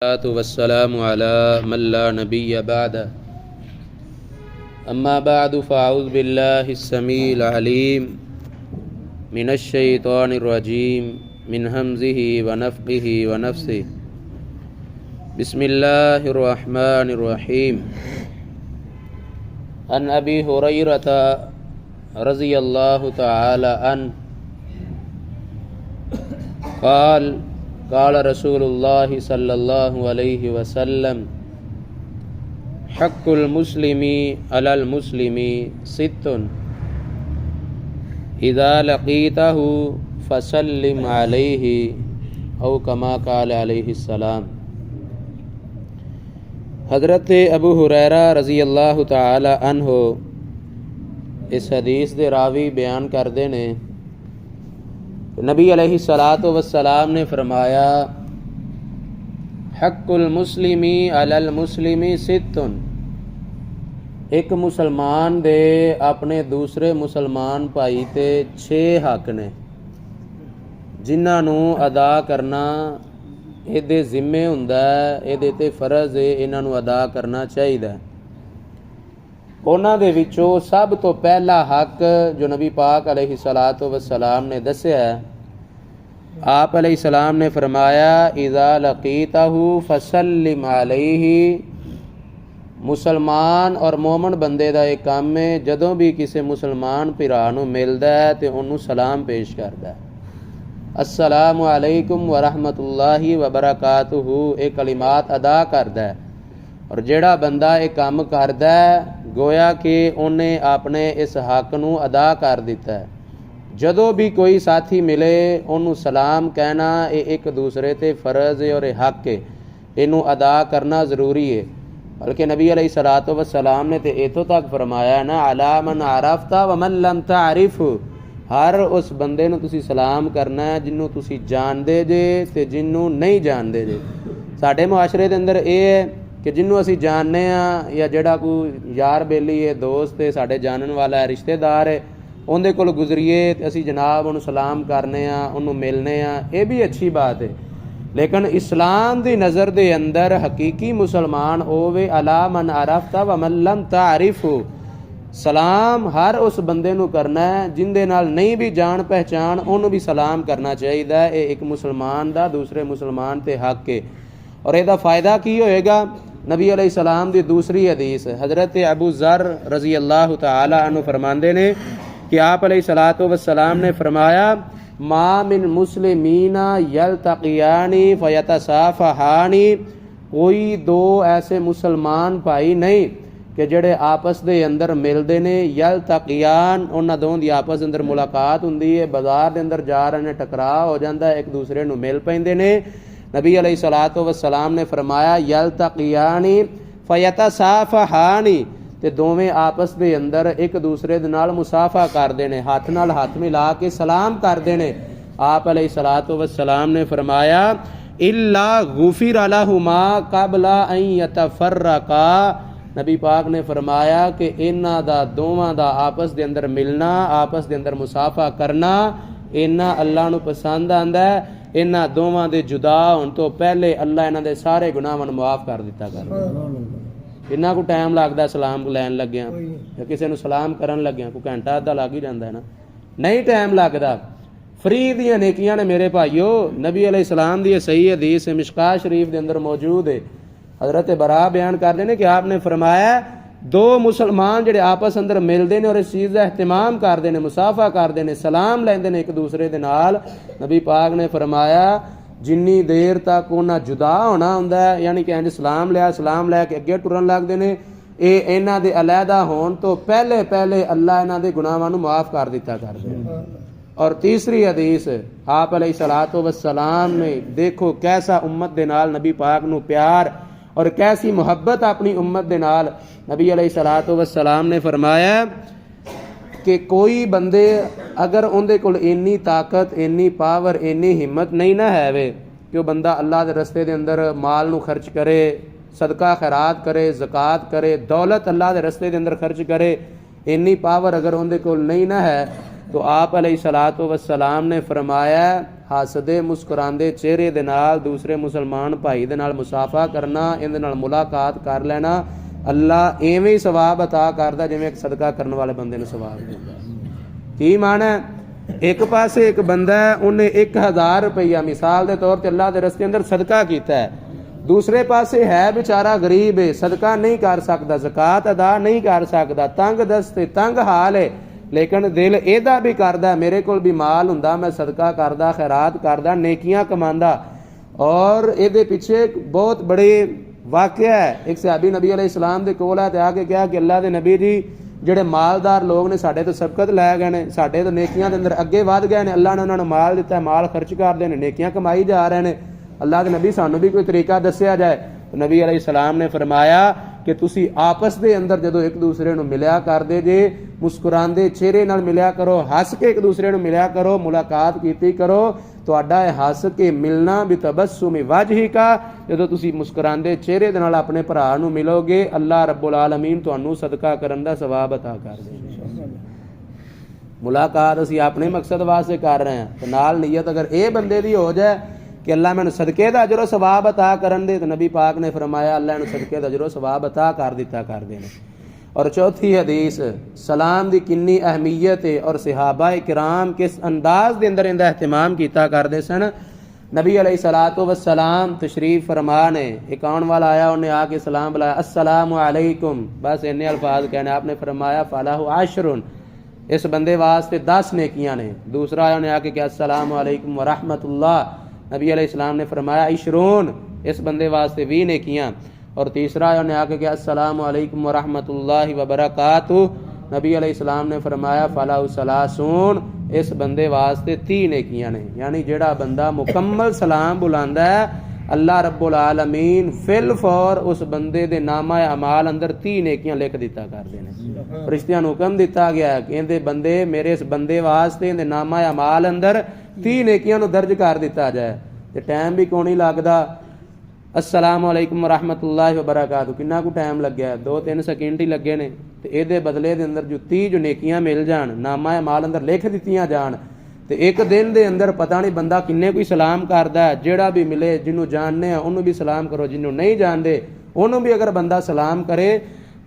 वस्सलामु अला मन ला नबिय्य बअद अम्मा बअदु फ़अऊज़ु बिल्लाहिस समीइल अलीम मिनश शैतानिर रजीम मिन हमज़िहि व नफ़्ख़िहि व नफ़्सिहि बिस्मिल्लाहिर रहमानिर रहीम अन अबी हुरैरता रज़ियल्लाहु तआला अन्हु क़ाल क़ाल रसूलुल्लाहि सल्लल्लाहु अलैहि वसल्लम हक़्क़ुल मुस्लिमी अलल मुस्लिमी सित्तुन इज़ा लक़ीतहु फ़सल्लिम अलैहि औ कमा क़ाल अलैहिस्सलाम। हज़रत अबू हुरैरा रज़ियल्लाहु तआला अन्हु इस हदीस दे रावी बयान करते ने नबी अलैहिस्सलातु वस्सलाम ने फरमाया हक़्क़ुल मुस्लिमी अलल मुस्लिमी सित्तुन, एक मुसलमान दे अपने दूसरे मुसलमान भाई ते 6 हक ने जिन्हां नूं अदा करना इहदे जिम्मे हुंदा है, इहदे ते फर्ज है, इन्हां नूं अदा करना चाहिदा। उन्हां दे विचों सब तो पहला हक जो नबी पाक अलैहिस्सलातु वस्सलाम ने दस्या है, आप अलैहिस्सलाम ने फरमाया इज़ा लक़ीतहु फ़सल्लिम अलैहि। मुसलमान और मोमन बंदे दा एक काम है, जदों भी किसी मुसलमान भरा नूं मिलदा है तो उन्होंने सलाम पेश करदा है, अस्सलामु अलैकुम व रहमतुल्लाहि व बरकातुहू, ये कलिमात अदा करदा है। और जिहड़ा बंदा ये काम करदा है गोया कि उन्हें अपने इस हक नूं अदा कर दिता है। जदों भी कोई साथी मिले उन्होंने सलाम कहना ये एक दूसरे ते फर्ज है और हक है, इनू अदा करना ज़रूरी है। बल्कि नबी अलैहिस्सलातु वस्सलाम ने तो इतों तक फरमाया ना अला मन अरफ़ता व मन लम तारिफ़, हर उस बंदे नूं तुसी सलाम करना है जिन्हों तुसी जानदे जे ते जिन्हों नहीं जानदे जे। साडे मुआशरे दे अंदर ये है कि जिन्हों असी जानने या जिहड़ा कोई यार बेली है, दोस्त है, साडे जानन वाला है, रिश्तेदार है, उहदे कोल गुजरीए ते असी जनाब उन्होंने सलाम करने उन्होंने मिलने, ये भी अच्छी बात है। लेकिन इस्लाम की नज़र के अंदर हकीकी मुसलमान होवे अला मन अरफ़ता व मन लम तारिफ़, सलाम हर उस बंदे नूं करना है जिंदे नाल नहीं भी जान पहचान उन्होंने भी सलाम करना चाहिए। ये एक मुसलमान का दूसरे मुसलमान ते हक है। और इसका फ़ायदा की होएगा, नबी अलैहिस्सलाम की दूसरी हदीस हज़रत अबू ज़र रज़ी अल्लाह तआला अन्हु फरमाते ने कि आप अलैहिस्सलातु वस्सलाम ने फरमाया मा मिन मुस्लिमीना यल्तक़ियानी फ़यतसाफ़हानी, कोई दो ऐसे मुसलमान भाई नहीं कि जेड़े आपस दे अंदर मिलते ने, यल्तक़ियान उन्हां दोवां दी आपस अंदर मुलाकात हुंदी है, बाजार दे अंदर जा रहे ने टकराव हो जाता है, एक दूसरे नूं मिल पैंदे ने। नबी अलैहिस्सलातु वस्सलाम ने फरमाया यल्तक़ियानी फ़यतसाफ़हानी, ते दोवें आपस दे अंदर एक दूसरे दे नाल मुसाफा करदे ने, हाथ नाल हाथ मिला के सलाम करदे ने। आप अलैहिस्सलातु वस्सलाम ने फरमाया इल्ला गुफिर लहुमा क़ब्ला अन यतफ़र्रक़ा, नबी पाक ने फरमाया कि इन्हां दा दोवां दा आपस दे अंदर मिलना, आपस दे अंदर मुसाफा करना इन्ना अल्लाह नूं पसंद आंदा है। इन्हां दोवां दे जुदा होण तो पहले अल्लाह इन्हां दे सारे गुनाहां नूं माफ़ कर दिता कर। किन्ना को टाइम लगता सलाम लैन लग्या या किसी नूं सलाम करन लग्या, कोई घंटा अद्धा लग ही जाता है ना, नहीं टाइम लगता। फ्री दियां नेकियां ने मेरे भाईओ। नबी अलैहिस्सलाम दी सही हदीस मिशकात शरीफ के अंदर मौजूद है। हज़रत बरा बयान करते हैं कि आपने फरमाया दो मुसलमान जिहड़े आपस अंदर मिलते हैं और इस चीज़ का एहतमाम करते हैं, मुसाफा करते हैं, सलाम लैंदे ने एक दूसरे के नाल, नबी पाक ने फरमाया जिन्नी देर तक उन्हें जुदा होना हुंदा है, यानी कि इंज सलाम लैके अगे टुरन लगते हैं, ये इन्हां दे अलहदा होण तो पहले पहले अल्लाह इन्हां दे गुनाहां नूं माफ़ कर दिता करदे। और तीसरी हदीस आप अलैहिस्सलातु वस्सलाम ने देखो कैसा उम्मत दे नाल नबी पाक नूं प्यार और कैसी मुहब्बत अपनी उम्मत दे नाल। नबी अलैहिस्सलातु वस्सलाम ने फरमाया कि कोई बंदे अगर उनके कोल इन्नी ताकत, इन्नी पावर, इन्नी हिम्मत नहीं ना है वे कि वह बंदा अल्लाह के रस्ते के अंदर माल नूं खर्च करे, सदका खैरात करे, ज़कात करे, दौलत अल्लाह के रस्ते के अंदर खर्च करे, इन्नी पावर अगर उनके कोल नहीं ना है तो आप अलैहिस्सलातु वस्सलाम ने फरमाया ਹੱਸਦੇ ਮੁਸਕਰਾਉਂਦੇ ਚਿਹਰੇ ਦੇ ਨਾਲ ਦੂਸਰੇ ਮੁਸਲਮਾਨ ਭਾਈ ਦੇ ਨਾਲ ਮੁਸਾਫਾ ਕਰਨਾ, ਇਹਦੇ ਨਾਲ ਮੁਲਾਕਾਤ ਕਰ ਲੈਣਾ। ਅੱਲਾ ਐਵੇਂ ਹੀ ਸਵਾਬ ਅਤਾ ਕਰਦਾ ਜਿਵੇਂ ਇੱਕ ਸਦਕਾ ਕਰਨ ਵਾਲੇ ਬੰਦੇ ਨੂੰ ਸਵਾਬ ਦਿੰਦਾ। ਕੀ ਮਾਣਾ ਹੈ? ਇੱਕ ਪਾਸੇ ਇੱਕ ਬੰਦਾ ਹੈ, ਉਹਨੇ 1000 ਰੁਪਈਆ ਮਿਸਾਲ ਦੇ ਤੌਰ ਤੇ ਅੱਲਾ ਦੇ ਰਸਤੇ ਅੰਦਰ ਸਦਕਾ ਕੀਤਾ ਹੈ। ਦੂਸਰੇ ਪਾਸੇ ਹੈ ਵਿਚਾਰਾ ਗਰੀਬ ਹੈ, ਸਦਕਾ ਨਹੀਂ ਕਰ ਸਕਦਾ, ਜ਼ਕਾਤ ਅਦਾ ਨਹੀਂ ਕਰ ਸਕਦਾ, ਤੰਗ ਦਸਤੇ ਤੰਗ ਹਾਲ ਹੈ, ਲੇਕਿਨ ਦਿਲ ਇਹਦਾ ਵੀ ਕਰਦਾ ਮੇਰੇ ਕੋਲ ਵੀ ਮਾਲ ਹੁੰਦਾ, ਮੈਂ ਸਦਕਾ ਕਰਦਾ, ਖੈਰਾਤ ਕਰਦਾ, ਨੇਕੀਆਂ ਕਮਾਉਂਦਾ। ਔਰ ਇਹਦੇ ਪਿੱਛੇ ਬਹੁਤ ਬੜੇ ਵਾਕਿਆ ਹੈ। ਇੱਕ ਸਹਾਬੀ ਨਬੀ ਅਲੈहि ਸਲਾਮ ਦੇ ਕੋਲ ਆ ਤੇ ਆ ਕੇ ਕਿਹਾ ਕਿ ਅੱਲਾ ਦੇ ਨਬੀ ਜੀ, ਜਿਹੜੇ ਮਾਲਦਾਰ ਲੋਕ ਨੇ ਸਾਡੇ ਤੋਂ ਸਬਕਤ ਲੈ ਗਏ ਨੇ, ਸਾਡੇ ਤੋਂ ਨੇਕੀਆਂ ਦੇ ਅੰਦਰ ਅੱਗੇ ਵਧ ਗਏ ਨੇ, ਅੱਲਾ ਨੇ ਉਹਨਾਂ ਨੂੰ ਮਾਲ ਦਿੱਤਾ, ਮਾਲ ਖਰਚ ਕਰਦੇ ਨੇ, ਨੇਕੀਆਂ ਕਮਾਈ ਜਾ ਰਹੇ ਨੇ, ਅੱਲਾ ਦੇ ਨਬੀ ਸਾਨੂੰ ਵੀ ਕੋਈ ਤਰੀਕਾ ਦੱਸਿਆ ਜਾਏ। ਨਬੀ ਅਲੈहि ਸਲਾਮ ਨੇ ਫਰਮਾਇਆ ਕਿ ਤੁਸੀਂ ਆਪਸ ਦੇ ਅੰਦਰ ਜਦੋਂ ਇੱਕ ਦੂਸਰੇ ਨੂੰ ਮਿਲਿਆ ਕਰਦੇ ਜੇ, ਮੁਸਕਰਾਉਂਦੇ ਚਿਹਰੇ ਨਾਲ ਮਿਲਿਆ ਕਰੋ, ਹੱਸ ਕੇ ਇੱਕ ਦੂਸਰੇ ਨੂੰ ਮਿਲਿਆ ਕਰੋ, ਮੁਲਾਕਾਤ ਕੀਤੀ ਕਰੋ। ਤੁਹਾਡਾ ਇਹ ਹੱਸ ਕੇ ਮਿਲਣਾ ਵੀ ਤਬਸੁਮ ਵਜਹਿਕਾ, ਜਦੋਂ ਤੁਸੀਂ ਮੁਸਕਰਾਉਂਦੇ ਚਿਹਰੇ ਦੇ ਨਾਲ ਆਪਣੇ ਭਰਾ ਨੂੰ ਮਿਲੋਗੇ, ਅੱਲਾ ਰੱਬੁਲ ਆਲਮੀਨ ਤੁਹਾਨੂੰ ਸਦਕਾ ਕਰਨ ਦਾ ਸਵਾਬ ਅਤਾ ਕਰ ਦੇਵੇਗਾ। ਮੁਲਾਕਾਤ ਅਸੀਂ ਆਪਣੇ ਮਕਸਦ ਵਾਸਤੇ ਕਰ ਰਹੇ ਹਾਂ ਤੇ ਨਾਲ ਨੀਅਤ ਅਗਰ ਇਹ ਬੰਦੇ ਦੀ ਹੋ ਜਾਏ ਕਿ ਅੱਲਾ ਮੈਨੂੰ ਸਦਕੇ ਦਾ ਅਜਰ ਸਵਾਬ ਅਤਾ ਕਰਨ ਦੇ, ਤੇ ਨਬੀ ਪਾਕ ਨੇ ਫਰਮਾਇਆ ਅੱਲਾ ਨੂੰ ਸਦਕੇ ਦਾ ਅਜਰ ਸਵਾਬ ਅਤਾ ਕਰ ਦਿੱਤਾ ਕਰਦੇ ਨੇ। और चौथी हदीस, सलाम की किन्नी अहमीयत है और सहाबा किराम किस अंदाज के अंदर इनका एहतमाम किया करते सन। नबी अलैहिस्सलातु वस्सलाम तशरीफ फरमा ने, एक आने वाला आया, उन्हें आके सलाम बुलाया, अस्सलामु अलैकुम, बस इन्ने अल्फाज कहने, आपने फरमाया फलाहु अशरुन, इस बंदे वास्ते 10 नेकियां ने। दूसरा आया, उन्हें आके कहा अस्सलामु अलैकुम व रहमतुल्लाह, नबी अलैहिस्सलाम ने फरमाया इशरून, इस बंदे वास्ते 20 नेकियां। और तीसरा उन्हें आके कहा अस्सलामु अलैकुम व रहमतुल्लाहि व बरकातुहू, नबी अलैहिस्सलाम ने फरमाया फलाहु सलासून, इस बंदे वास्ते 30 नेकियां ने। यानी जेड़ा बंदा मुकम्मल सलाम बुलांदा है, अल्लाह रब्बुल आलमीन फिल फौर उस बंदे दे नामा अमाल अंदर 30 नेकियां लिख दिता करदे ने। फरिश्तियां नूं हुक्म दिता गया है कि इहदे बंदे, मेरे इस बंदे वास्ते इहदे नामा अमाल अंदर 30 नेकियां नूं दर्ज कर दिता जाए। ते टाइम भी कोई नहीं लगदा। अस्सलामु अलैकुम रहमतुल्लाहि व बरकातहू, किन्ना को टाइम लग्या, 2-3 सेकंड ही लगे ने। ते इहदे बदले दे अंदर जो 30 जो नेकियां मिल जान, नामा माल अंदर लिख दित्तियां जान, ते एक दिन दे अंदर पता नहीं बंदा किन्ने कोई सलाम करदा है। जेड़ा भी मिले, जिन्हों जानने हैं उन्होंने भी सलाम करो, जिन्हों नहीं जानते उन्होंने भी अगर बंदा सलाम करे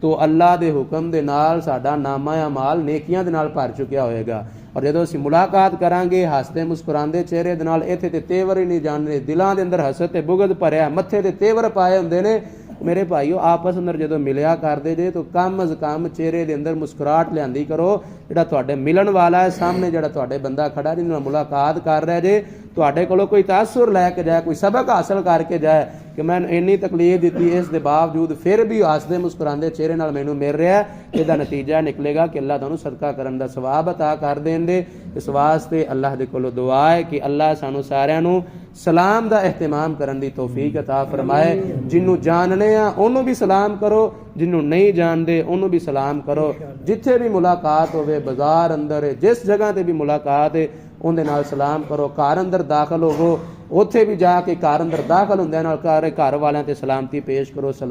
तो अल्लाह दे हुक्म दे नाल साडा नामा माल नेकियां दे नाल भर चुकिया होएगा। और जदों असीं मुलाकात करांगे हसते मुस्कुरांदे चेहरे दे नाल, इत्थे ते तेवर ही नहीं जानने, दिलां दे अंदर हसत ते बुगद भरिया, मत्थे ते तेवर पाए हुंदे ने। मेरे भाईओ, आपस अंदर जदों मिलिया करदे जे तो कम अज कम चेहरे दे अंदर मुस्कुराहट लिआंदी करो। जिहड़ा तुहाडे मिलन वाला है सामने, जिहड़ा तुहाडे बंदा खड़ा जिहदे नाल मुलाकात कर रहा जे, तुहाडे कोलों कोई तासुर लैके जाए, कोई सबक हासिल करके जाए कि मैं इन्नी तकलीफ दी, इस दे बावजूद फिर भी हसदे मुस्कुरांदे चेहरे नाल मैनूं मिल रहा है, इहदा नतीजा निकलेगा कि अल्लाह तुहानूं सदका करन दा सवाब अता कर देंदे। इस वास्ते अल्लाह दे कोलों दुआ है कि अल्लाह सानूं सारिआं नूं सलाम दा एहतमाम करन दी तौफीक अता फरमाए। जिन्हों जानने आ उन्होंने भी सलाम करो, जिन्हों नहीं जानते उन्होंने भी सलाम करो। जिथे भी मुलाकात होवे, बाजार अंदर जिस जगह ते भी मुलाकात है उहदे नाल सलाम करो। घर अंदर दाखिल होवो, उत्थे भी जाके घर अंदर दाखिल हुंदे नाल घर वालिआं ते सलामती पेश करो।